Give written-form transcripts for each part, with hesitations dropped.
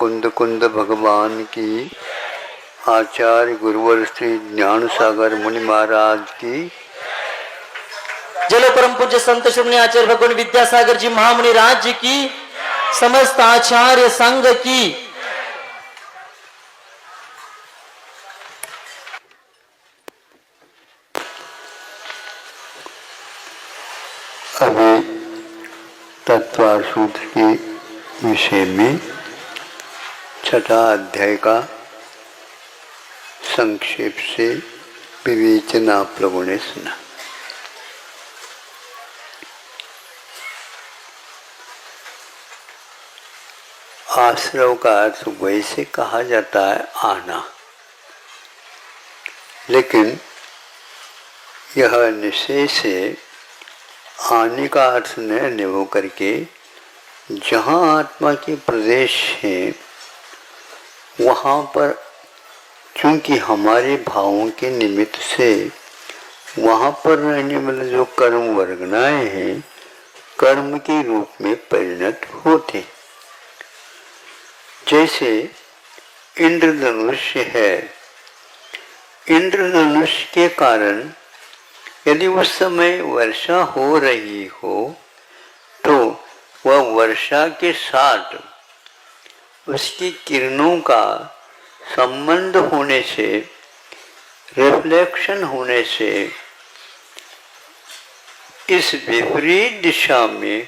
कुंद कुंद भगवान की, आचार्य गुरुवर श्री ज्ञान सागर मुनि महाराज की। जलो परम पूज्य संत श्री आचार्य भगवान विद्यासागर जी महामुनि राज्य की, समस्त आचार्य संघ की। अभी तत्वार सूत्र के विषय में छठा अध्याय का संक्षेप से विवेचन आप लोगों ने सुना। आश्रव का अर्थ वैसे कहा जाता है आना, लेकिन यह निश्चय से आने का अर्थ न हो करके जहाँ आत्मा के प्रदेश हैं वहाँ पर चूंकि हमारे भावों के निमित्त से वहाँ पर रहने वाले जो कर्म वर्गनाएं हैं कर्म के रूप में परिणत होते। जैसे इंद्रधनुष है, इंद्रधनुष के कारण यदि उस समय वर्षा हो रही हो तो वह वर्षा के साथ उसकी किरणों का संबंध होने से, रिफ्लेक्शन होने से इस विपरीत दिशा में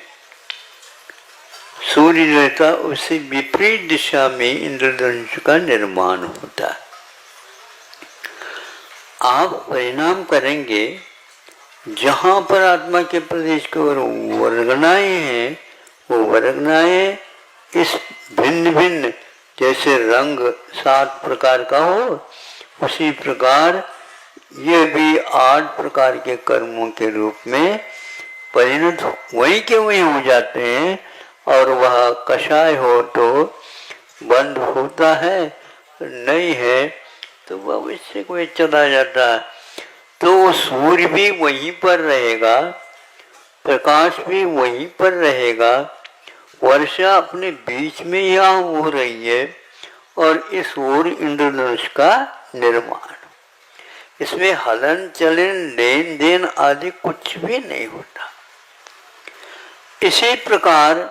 सूर्य रहता, उससे विपरीत दिशा में इंद्रधनुष का निर्माण होता है। आप परिणाम करेंगे जहाँ पर आत्मा के प्रदेश के वर्गनाएं हैं वो वर्गनाएं इस भिन्न भिन्न, जैसे रंग 7 प्रकार का हो उसी प्रकार ये भी 8 प्रकार के कर्मों के रूप में परिणत वहीं के वहीं हो जाते हैं। और वह कषाय हो तो बंद होता है, नहीं है तो वह इससे कोई चला जाता है। तो सूर्य भी वहीं पर रहेगा, प्रकाश भी वहीं पर रहेगा, वर्षा अपने बीच में यहाँ हो रही है और इस ओर इंद्रधनुष का निर्माण, इसमें हलन चलन लेन देन आदि कुछ भी नहीं होता। इसी प्रकार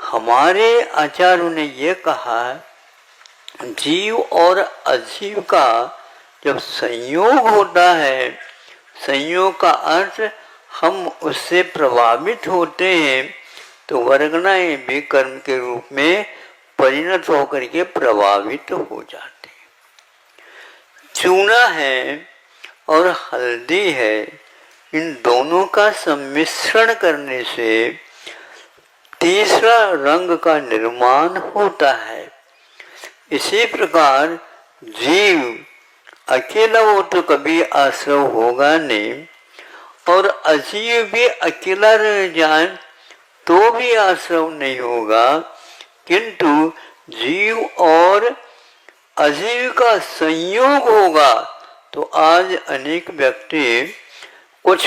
हमारे आचार्यों ने यह कहा जीव और अजीव का जब संयोग होता है, संयोग का अर्थ हम उससे प्रभावित होते हैं तो वर्गनाएं भी कर्म के रूप में परिणत होकर के प्रभावित हो जाते हैं। चूना है और हल्दी है, इन दोनों का सम्मिश्रण करने से तीसरा रंग का निर्माण होता है। इसी प्रकार जीव अकेला हो तो कभी आश्रव होगा नहीं, और अजीव भी अकेला रह जाए तो भी आश्रव नहीं होगा, किंतु जीव और अजीव का संयोग होगा। तो आज अनेक व्यक्ति कुछ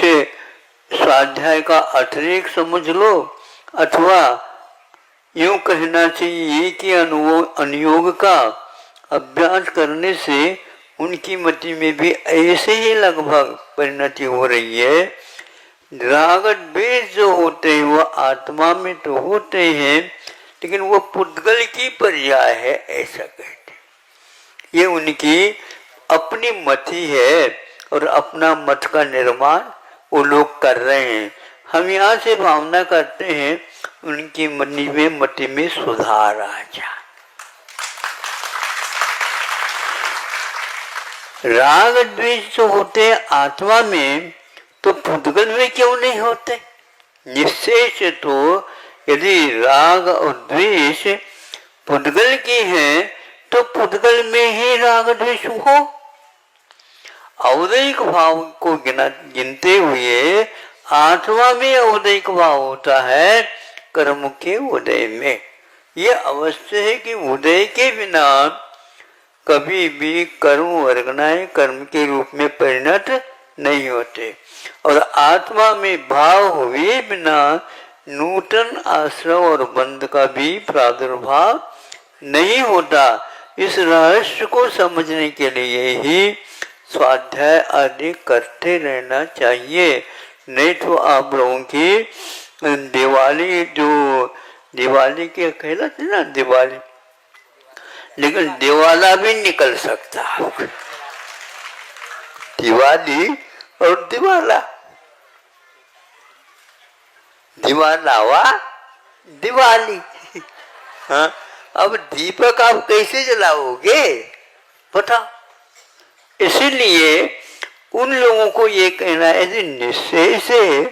स्वाध्याय का अतिरिक्त समझ लो, अथवा यूं कहना चाहिए कि अनुयोग का अभ्यास करने से उनकी मति में भी ऐसे ही लगभग परिणति हो रही है। राग द्वेष जो होते हैं वो आत्मा में तो होते हैं, लेकिन वो पुद्गल की पर्याय है ऐसा कहते हैं। ये उनकी अपनी मति है और अपना मत का निर्माण वो लोग कर रहे हैं। हम यहाँ से भावना करते हैं उनकी मति में सुधार आ जाए। राग द्वेष जो होते हैं आत्मा में तो पुद्गल में क्यों नहीं होते? निश्चय से तो यदि राग और द्वेष पुद्गल की है तो पुद्गल में ही राग द्वेष हो। औदैहिक भाव को गिनते हुए आत्मा में औदैहिक भाव होता है कर्म के उदय में। यह अवश्य है कि उदय के बिना कभी भी कर्म वर्गनाएं कर्म के रूप में परिणत नहीं होते, और आत्मा में भाव हुए बिना नूतन आश्रव और बंध का भी प्रादुर्भाव नहीं होता। इस रहस्य को समझने के लिए ही स्वाध्याय आदि करते रहना चाहिए। नहीं तो आप लोगों की दिवाली के कहलाते ना दिवाली, लेकिन दिवाला भी निकल सकता है। दिवाली और दिवाला, दिवाला हुआ दिवाली। हाँ, अब दीपक आप कैसे जलाओगे बताओ। इसीलिए उन लोगों को ये कहना है निश्चय से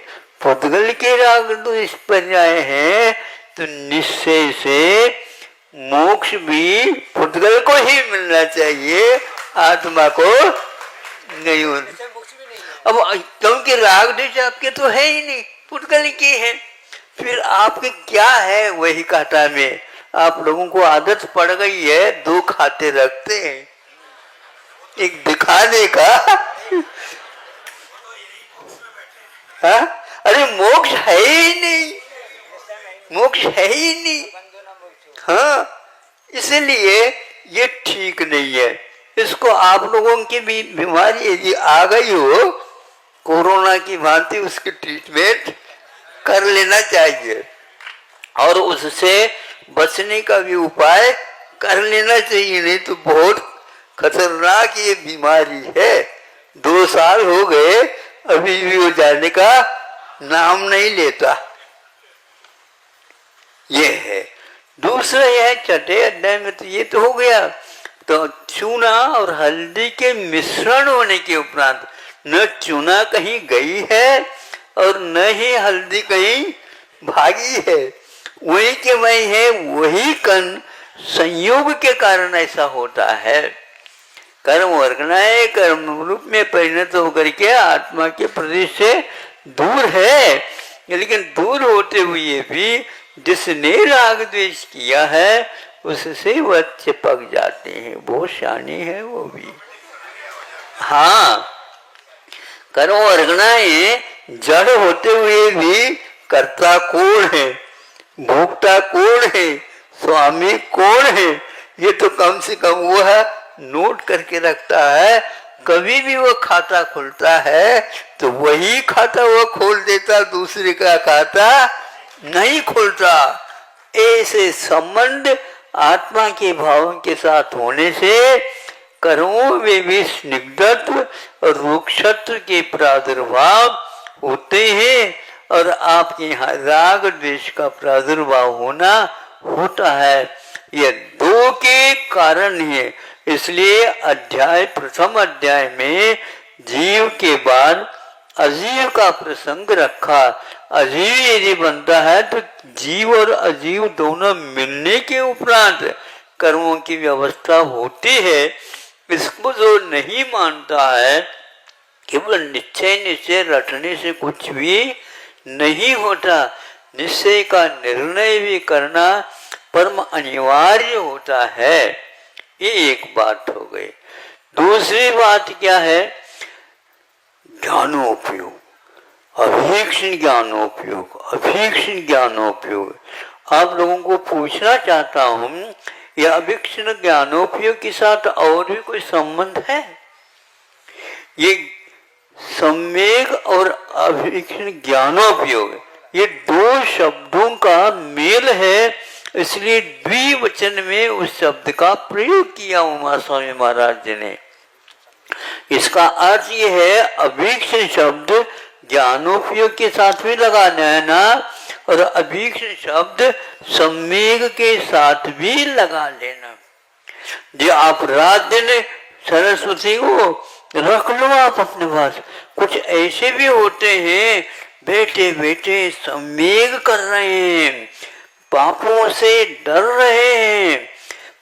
पुद्गल के राग द्वेष पर्याय है, तो निश्चय से मोक्ष भी पुद्गल को ही मिलना चाहिए, आत्मा को नहीं होना। अब क्योंकि राग द्वेष आपके तो है ही नहीं, पुद्गल की है, फिर आपके क्या है वही काटा में। आप लोगों को आदत पड़ गई है, दो खाते रखते हैं, एक दिखाने का हाँ? अरे मोक्ष है ही नहीं, मोक्ष है ही नहीं। हाँ, इसलिए ये ठीक नहीं है। इसको आप लोगों की भी बीमारी यदि आ गई हो कोरोना की भांति, उसकी ट्रीटमेंट कर लेना चाहिए और उससे बचने का भी उपाय कर लेना चाहिए। नहीं तो बहुत खतरनाक ये बीमारी है। 2 साल हो गए अभी भी वो जाने का नाम नहीं लेता। ये है। दूसरा यह छठे अध्याय में तो ये तो हो गया। तो चूना और हल्दी के मिश्रण होने के उपरांत न चूना कहीं गई है और न ही हल्दी कहीं भागी है, वही के वही है, वही कण संयोग के कारण ऐसा होता है। कर्म वर्गनाए कर्म रूप में परिणत होकर के आत्मा के प्रदेश से दूर है, लेकिन दूर होते हुए भी जिसने राग द्वेष किया है उससे वह चिपक जाते हैं। बहुत शानी है वो भी। हाँ, कर्म वर्गनाए जड़ होते हुए भी कर्ता कौन है, भोक्ता कौन है, स्वामी कौन है, ये तो कम से कम वो है नोट करके रखता है। कभी भी वो खाता खुलता है तो वही खाता वो खोल देता, दूसरे का खाता नहीं खोलता। ऐसे संबंध आत्मा के भावों के साथ होने से कर्मों में भी स्निग्धत्व और रुक्षत्व के प्रादुर्भाव होते हैं और आपके यहाँ राग द्वेष का प्रादुर्भाव होना होता है। ये 2 के कारण है। इसलिए प्रथम अध्याय में जीव के बाद अजीव का प्रसंग रखा। अजीव यदि बनता है तो जीव और अजीव दोनों मिलने के उपरांत कर्मों की व्यवस्था होती है। इसको जो नहीं मानता है, केवल निश्चय रटने से कुछ भी नहीं होता। निश्चय का निर्णय भी करना परम अनिवार्य होता है। ये एक बात हो गई। दूसरी बात क्या है? ज्ञानोपयोग, अभीक्षण ज्ञानोपयोग, अभीक्षण ज्ञानोपयोग। आप लोगों को पूछना चाहता हूँ, यह अभीक्षण ज्ञानोपयोग के साथ और भी कोई संबंध है? ये सम्यक और अभीक्षण ज्ञानोपयोग, ये 2 शब्दों का मेल है, इसलिए द्विवचन में उस शब्द का प्रयोग किया उमा स्वामी महाराज जी ने। इसका अर्थ ये है, अभीक्षण शब्द ज्ञानोपयोग के साथ भी लगाना है ना, और अभीक्षण शब्द सम्यक के साथ भी लगा लेना। जो आप रात दिन सरस्वती को रख लो आप अपने पास। कुछ ऐसे भी होते हैं बैठे बैठे सम्यक कर रहे हैं, पापों से डर रहे हैं।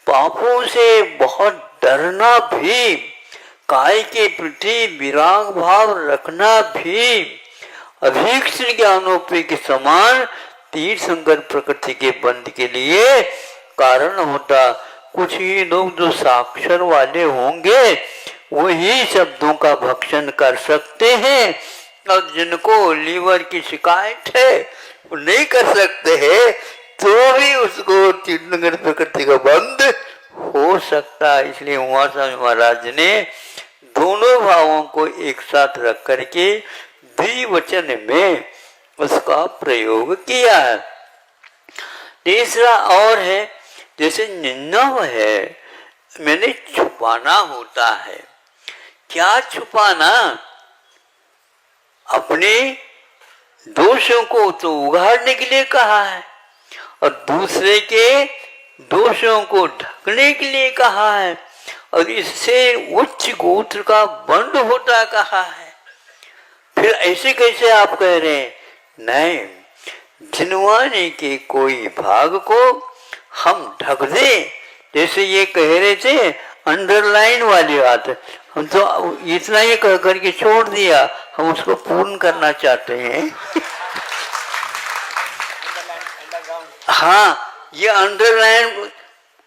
पापों से बहुत डरना भी, काय के प्रति विराग भाव रखना भी अभीक्षण ज्ञानोपयोग के समान तीर्थंकर प्रकृति के बंध के लिए कारण होता। कुछ ही लोग जो साक्षर वाले होंगे वही शब्दों का भक्षण कर सकते हैं, और जिनको लीवर की शिकायत है वो नहीं कर सकते हैं। तो भी उसको तीर्थंकर प्रकृति का बंध हो सकता है। इसलिए उमा स्वामी महाराज ने दोनों भावों को एक साथ रख करके द्विवचन में उसका प्रयोग किया है। तीसरा और है, जैसे निन्नव है, मैंने छुपाना होता है। क्या छुपाना? अपने दोषों को तो उगाड़ने के लिए कहा है और दूसरे के दोषों को ढकने के लिए कहा है, और इससे उच्च गोत्र का बंध होता कहा है। फिर ऐसे कैसे आप कह रहे हैं? नहीं, जिनवाने के कोई भाग को हम ढक दें, जैसे ये कह रहे थे अंडरलाइन वाली बात, हम तो इतना ये कह करके छोड़ दिया, हम उसको पूर्ण करना चाहते हैं। हाँ, ये अंडरलाइन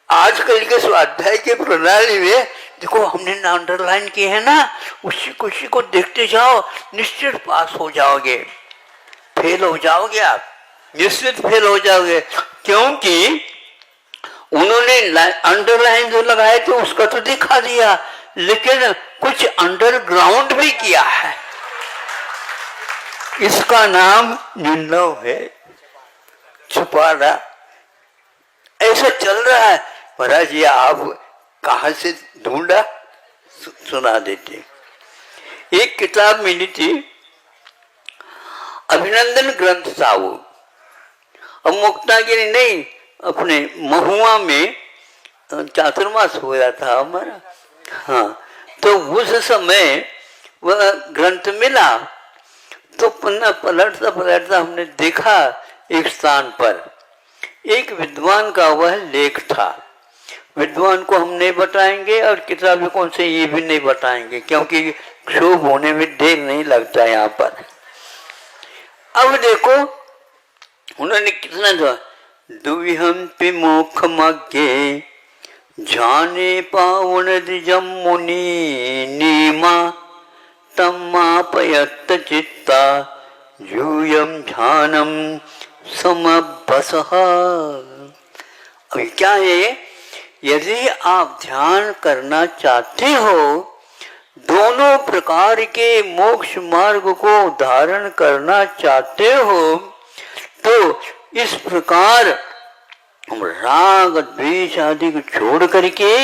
आजकल के स्वाध्याय के प्रणाली में देखो, हमने अंडरलाइन किए है ना, उसी को देखते जाओ, निश्चित पास हो जाओगे। फेल हो जाओगे आप, निश्चित फेल हो जाओगे, क्योंकि उन्होंने अंडरलाइन जो लगाए थे उसका तो दिखा दिया, लेकिन कुछ अंडरग्राउंड भी किया है। इसका नाम निन्नव है, छुपाना। ऐसा चल रहा है। महाराज ये आप कहाँ से ढूंढा? सुना देते। एक किताब मिली थी, अभिनंदन ग्रंथ था वो। अब मुक्तागिरी नहीं, अपने महुआ में चातुर्मास हो रहा था हमारा। हाँ, तो उस समय वह ग्रंथ मिला, तो पन्ना पलटता हमने देखा एक स्थान पर एक विद्वान का वह लेख था। विद्वान को हम नहीं बताएंगे और किताबों से ये भी नहीं बताएंगे, क्योंकि क्षोभ होने में देर नहीं लगता है यहाँ पर। अब देखो उन्होंने कितना जो दुविहम पे मोख मग्गे जाने पावन द्विजम मुनि नीमा तम्मापयत्त चित्ता यूयम ध्यानम समबसः। अभी क्या है, यदि आप ध्यान करना चाहते हो, दोनों प्रकार के मोक्ष मार्ग को धारण करना चाहते हो, तो इस प्रकार राग द्वेष आदि को छोड़ करके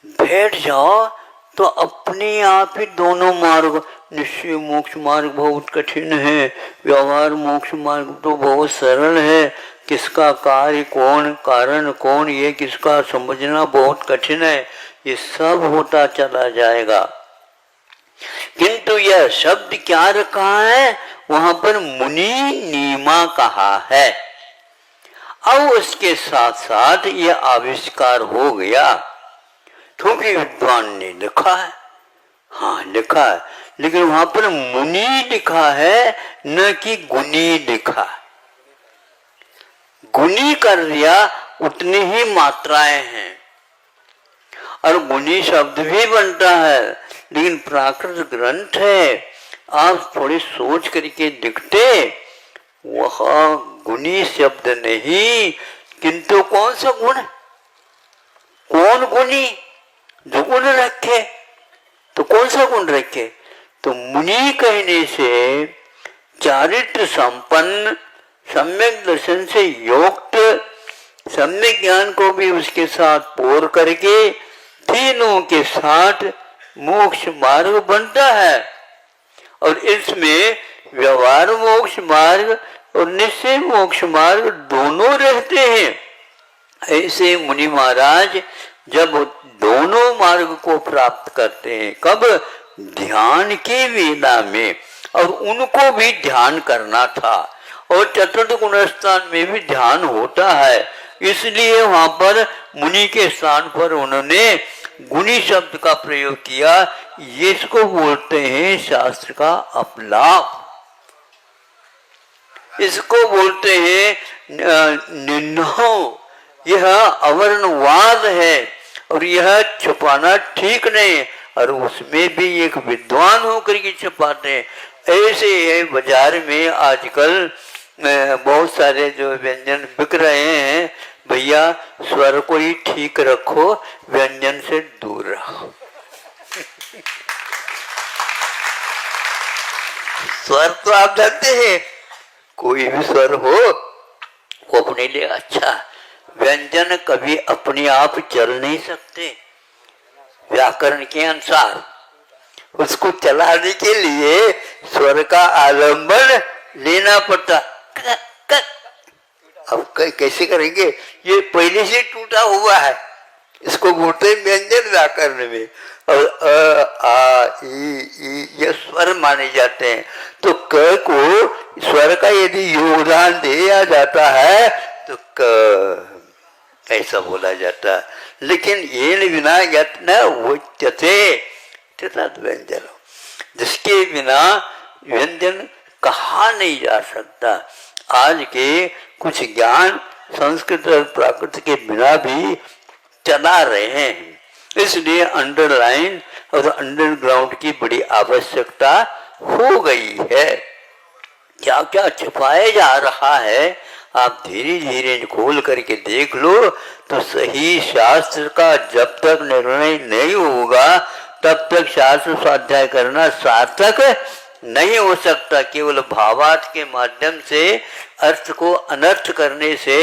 बैठ जाओ, तो अपने आप ही दोनों मार्ग, निश्चय मोक्ष मार्ग बहुत कठिन है, व्यवहार मोक्ष मार्ग तो बहुत सरल है, किसका कार्य कौन, कारण कौन, ये किसका समझना बहुत कठिन है, ये सब होता चला जाएगा। किंतु यह शब्द क्या रखा है? वहां पर मुनि नीमा कहा है। अब उसके साथ साथ यह आविष्कार हो गया, क्योंकि विद्वान ने लिखा है। हाँ लिखा है, लेकिन वहां पर मुनि लिखा है, न कि गुनी लिखा। गुनी कर दिया, उतनी ही मात्राएं हैं, और गुनी शब्द भी बनता है, लेकिन प्राकृत ग्रंथ है, आप थोड़ी सोच करके लिखते, वह गुनी शब्द नहीं, किंतु कौन सा गुण, कौन गुनी, जो गुण रखे, तो कौन सा गुण रखे? तो मुनि कहने से चारित्र संपन्न, सम्यक दर्शन से युक्त, सम्यक ज्ञान को भी उसके साथ पोर करके तीनों के साथ मोक्ष मार्ग बनता है। और इसमें व्यवहार मोक्ष मार्ग और निश्चय मोक्ष मार्ग दोनों रहते हैं। ऐसे मुनि महाराज जब दोनों मार्ग को प्राप्त करते हैं, कब? ध्यान की वेला में, और उनको भी ध्यान करना था, और चतुर्थ गुण स्थान में भी ध्यान होता है, इसलिए वहां पर मुनि के स्थान पर उन्होंने गुणी शब्द का प्रयोग किया। ये इसको बोलते हैं शास्त्र का अपलाप, इसको बोलते हैं निन्हो। यह अवर्णवाद है और यह छुपाना ठीक नहीं, और उसमें भी एक विद्वान होकर के छुपाते हैं। ऐसे बाजार में आजकल बहुत सारे जो व्यंजन बिक रहे हैं, भैया स्वर को ही ठीक रखो, व्यंजन से दूर रहो। स्वर तो आप जानते हैं, कोई भी स्वर हो वो अपने लिए अच्छा। व्यंजन कभी अपने आप चल नहीं सकते, व्याकरण के अनुसार उसको चलाने के लिए स्वर का आलंबन लेना पड़ता। अब कैसे करेंगे, ये पहले से टूटा हुआ है, इसको बोलते व्यंजन व्याकरण में। और अ आ ई ये स्वर माने जाते हैं। तो क को स्वर का यदि योगदान दिया जाता है तो क ऐसा बोला जाता है। लेकिन ये बिना यत्न उच्यते तद व्यंजन, जिसके बिना व्यंजन कहा नहीं जा सकता। आज के कुछ ज्ञान संस्कृत और प्राकृत के बिना भी चला रहे हैं, इसलिए अंडरलाइन और अंडरग्राउंड की बड़ी आवश्यकता हो गई है। क्या क्या छुपाया जा रहा है, आप धीरे धीरे खोल करके देख लो तो सही शास्त्र का जब तक निर्णय नहीं होगा तब तक शास्त्र स्वाध्याय करना सार्थक नहीं हो सकता। केवल भावार्थ के माध्यम से अर्थ को अनर्थ करने से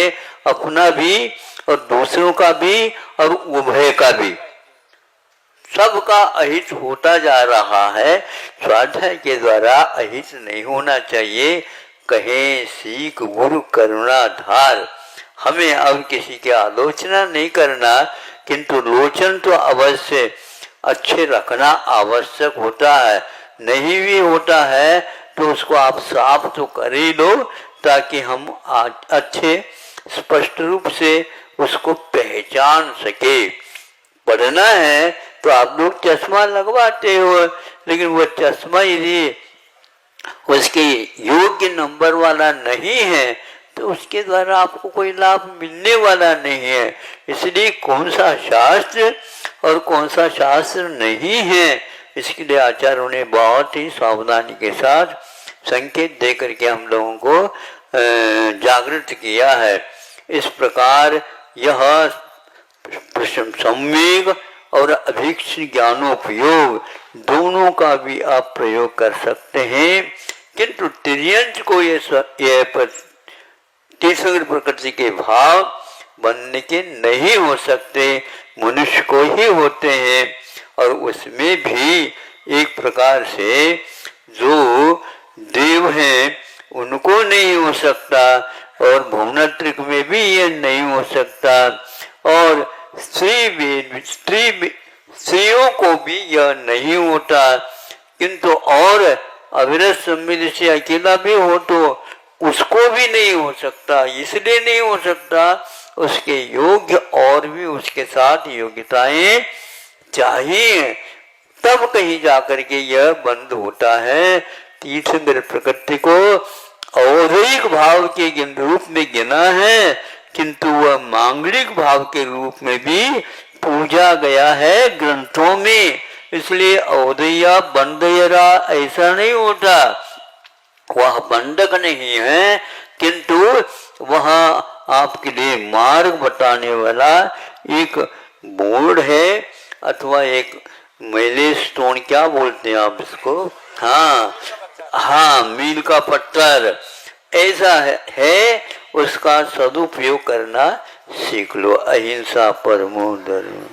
अपना भी और दूसरों का भी और उभय का भी सबका अहित होता जा रहा है। स्वाध्याय के द्वारा अहित नहीं होना चाहिए। कहें सीख गुरु करुणा धार, हमें अब किसी की आलोचना नहीं करना, किंतु लोचन तो अवश्य अच्छे रखना आवश्यक होता है। नहीं भी होता है तो उसको आप साफ तो कर ही लो, ताकि हम अच्छे स्पष्ट रूप से उसको पहचान सके। पढ़ना है तो आप लोग चश्मा लगवाते हो, लेकिन वो चश्मा यदि उसके योग्य नंबर वाला नहीं है तो उसके द्वारा आपको कोई लाभ मिलने वाला नहीं है। इसलिए कौन सा शास्त्र और कौन सा शास्त्र नहीं है, इसके लिए आचार्यों ने बहुत ही सावधानी के साथ संकेत दे करके हम लोगों को जागृत किया है। इस प्रकार यह सम्यक और अभीक्ष ज्ञानोपयोग दोनों का भी आप प्रयोग कर सकते हैं, किंतु तिर्यंच को ये तीसरी प्रकृति के भाव बनने के नहीं हो सकते, मनुष्य को ही होते हैं। और उसमें भी एक प्रकार से जो देव हैं उनको नहीं हो सकता, और भुवनात्रिक में भी ये नहीं हो सकता, और स्त्रियों को भी यह नहीं होता। किंतु और अविरत सम्मिलित से अकेला भी हो तो उसको भी नहीं हो सकता। इसलिए नहीं हो सकता, उसके योग्य और भी उसके साथ योग्यताएं चाहिए, तब कहीं जाकर के यह बंद होता है। तीर्थंकर प्रकृति को औदयिक भाव के रूप में गिना है, किंतु वह मांगलिक भाव के रूप में भी पूजा गया है ग्रंथों में। इसलिए औदया बंदयरा ऐसा नहीं होता, वह बंधक नहीं है, किंतु वह आपके लिए मार्ग बताने वाला एक बोर्ड है, अथवा एक मैले स्टोन, क्या बोलते हैं आप इसको, हाँ मील का पत्थर ऐसा है। उसका सदुपयोग करना सीख लो। अहिंसा परमो धर्म।